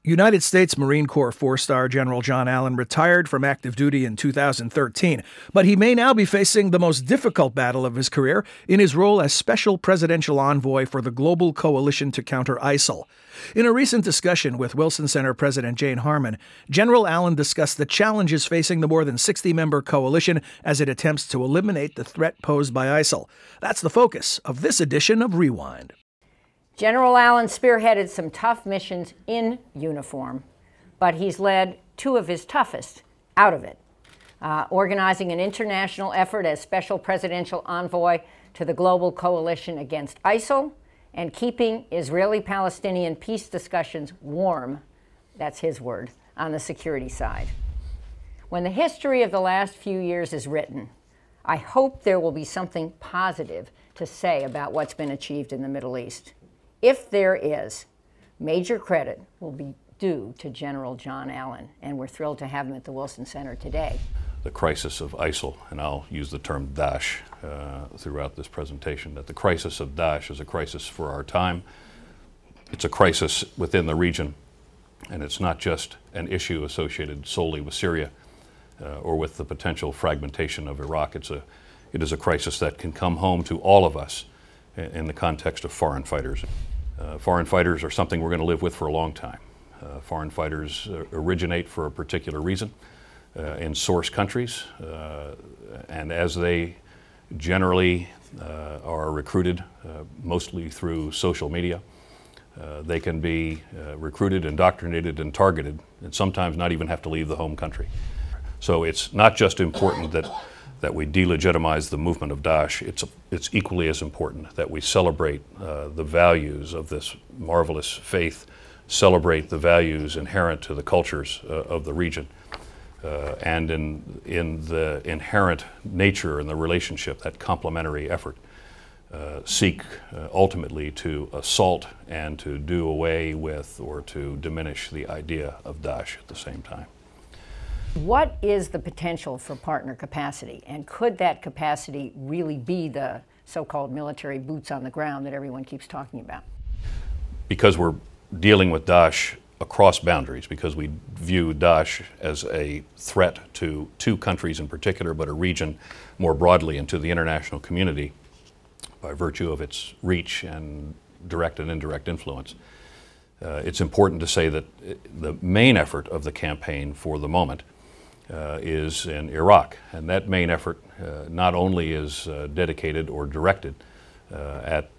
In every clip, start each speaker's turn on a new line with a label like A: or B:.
A: United States Marine Corps four-star General John Allen retired from active duty in 2013, but he may now be facing the most difficult battle of his career in his role as Special Presidential Envoy for the Global Coalition to Counter ISIL. In a recent discussion with Wilson Center President Jane Harman, General Allen discussed the challenges facing the more than 60-member coalition as it attempts to eliminate the threat posed by ISIL. That's the focus of this edition of Rewind.
B: General Allen spearheaded some tough missions in uniform, but he's led two of his toughest out of it, organizing an international effort as Special Presidential Envoy to the Global Coalition against ISIL and keeping Israeli-Palestinian peace discussions warm, that's his word, on the security side. When the history of the last few years is written, I hope there will be something positive to say about what's been achieved in the Middle East. If there is, major credit will be due to General John Allen, and we're thrilled to have him at the Wilson Center today.
C: The crisis of ISIL, and I'll use the term Daesh throughout this presentation, that the crisis of Daesh is a crisis for our time. It's a crisis within the region, and it's not just an issue associated solely with Syria or with the potential fragmentation of Iraq. It is a crisis that can come home to all of us in the context of foreign fighters. Foreign fighters are something we're going to live with for a long time. Foreign fighters originate for a particular reason in source countries, and as they generally are recruited, mostly through social media, they can be recruited, indoctrinated, and targeted, and sometimes not even have to leave the home country. So it's not just important that we delegitimize the movement of Daesh. It's equally as important that we celebrate the values of this marvelous faith, celebrate the values inherent to the cultures of the region, and in the inherent nature and the relationship, that complementary effort, seek ultimately to assault and to do away with or to diminish the idea of Daesh at the same time.
B: What is the potential for partner capacity, and could that capacity really be the so-called military boots on the ground that everyone keeps talking about?
C: Because we're dealing with Daesh across boundaries, because we view Daesh as a threat to two countries in particular, but a region more broadly and to the international community by virtue of its reach and direct and indirect influence. It's important to say that the main effort of the campaign for the moment is in Iraq, and that main effort not only is dedicated or directed at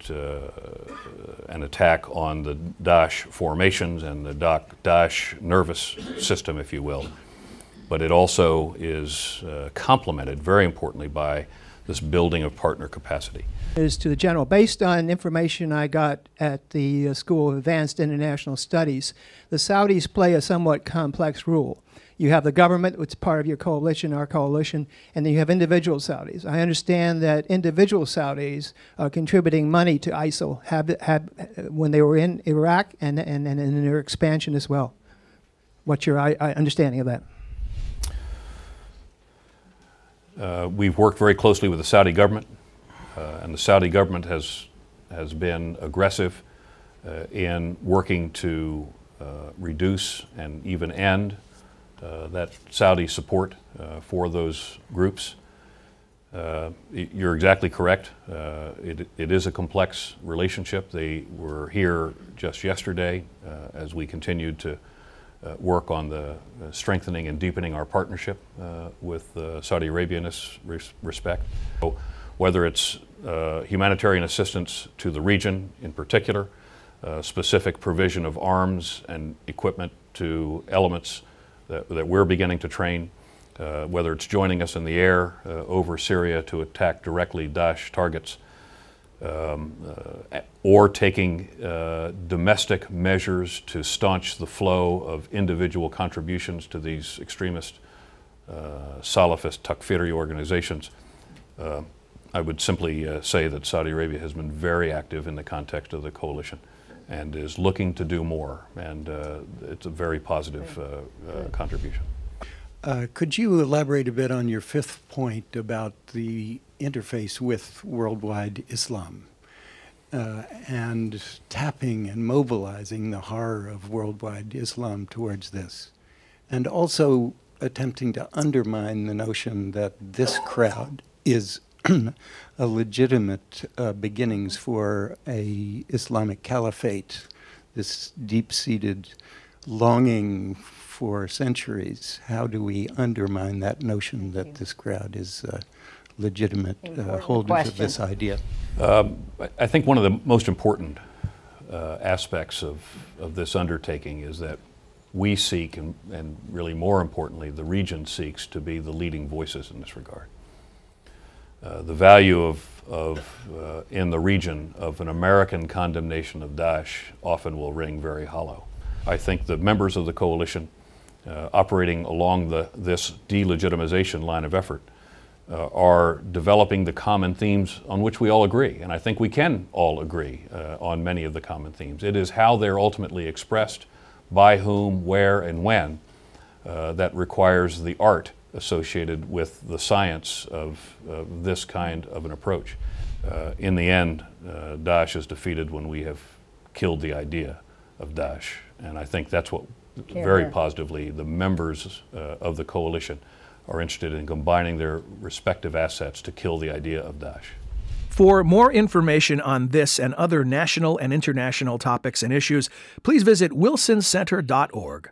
C: an attack on the Daesh formations and the Daesh nervous system, if you will, but it also is complemented, very importantly, by this building of partner capacity.
D: Is to the General, based on information I got at the School of Advanced International Studies, the Saudis play a somewhat complex role. You have the government, which is part of your coalition, our coalition, and then you have individual Saudis. I understand that individual Saudis are contributing money to ISIL when they were in Iraq and in their expansion as well. What's your understanding of that?
C: We've worked very closely with the Saudi government, and the Saudi government has been aggressive in working to reduce and even end that Saudi support for those groups. You're exactly correct. It is a complex relationship. They were here just yesterday as we continued to work on the strengthening and deepening our partnership with Saudi Arabia in this respect. So whether it's humanitarian assistance to the region in particular, specific provision of arms and equipment to elements that we're beginning to train, whether it's joining us in the air over Syria to attack directly Daesh targets, or taking domestic measures to staunch the flow of individual contributions to these extremist Salafist Takfiri organizations. I would simply say that Saudi Arabia has been very active in the context of the coalition and is looking to do more, and it's a very positive contribution.
E: Could you elaborate a bit on your fifth point about the interface with worldwide Islam? and tapping and mobilizing the horror of worldwide Islam towards this, and also attempting to undermine the notion that this crowd is a legitimate beginnings for a Islamic caliphate, this deep-seated longing for centuries. How do we undermine that notion that this crowd is legitimate holders of this idea?
C: I think one of the most important aspects of this undertaking is that we seek, and really more importantly, the region seeks to be the leading voices in this regard. The value in the region of an American condemnation of Daesh often will ring very hollow. I think the members of the coalition operating along this delegitimization line of effort are developing the common themes on which we all agree, and I think we can all agree on many of the common themes. It is how they're ultimately expressed, by whom, where, and when, that requires the art associated with the science of this kind of an approach. In the end, Daesh is defeated when we have killed the idea of Daesh, and I think that's what very positively the members of the coalition are interested in, combining their respective assets to kill the idea of Daesh.
A: For more information on this and other national and international topics and issues, please visit wilsoncenter.org.